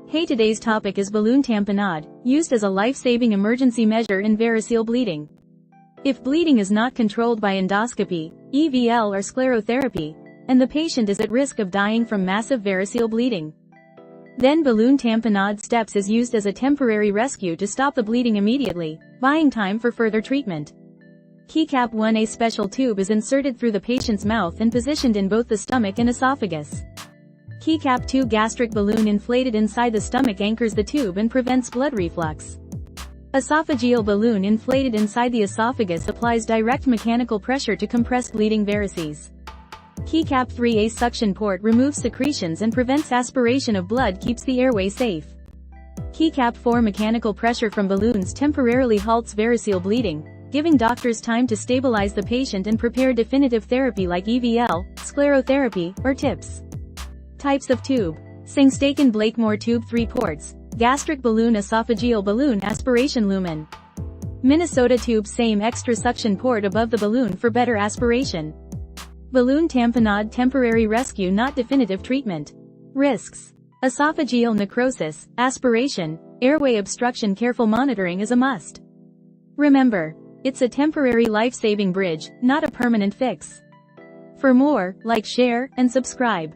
Hey, today's topic is balloon tamponade, used as a life-saving emergency measure in variceal bleeding. If bleeding is not controlled by endoscopy, EVL or sclerotherapy, and the patient is at risk of dying from massive variceal bleeding, then balloon tamponade steps is used as a temporary rescue to stop the bleeding immediately, buying time for further treatment. Keycap 1A special tube is inserted through the patient's mouth and positioned in both the stomach and esophagus. Keycap 2 gastric balloon inflated inside the stomach anchors the tube and prevents blood reflux. Esophageal balloon inflated inside the esophagus applies direct mechanical pressure to compress bleeding varices. Keycap 3A suction port removes secretions and prevents aspiration of blood, keeps the airway safe. Keycap 4 mechanical pressure from balloons temporarily halts variceal bleeding, giving doctors time to stabilize the patient and prepare definitive therapy like EVL, sclerotherapy, or TIPS. Types of tube: Sengstaken-Blakemore Tube 3 ports, gastric balloon, esophageal balloon, aspiration. Lumen. Minnesota tube, same extra suction port above the balloon for better aspiration. Balloon tamponade, temporary rescue, not definitive treatment. Risks: esophageal necrosis, aspiration, airway obstruction. Careful monitoring is a must. Remember, it's a temporary life-saving bridge, not a permanent fix. For more, like, share, and subscribe.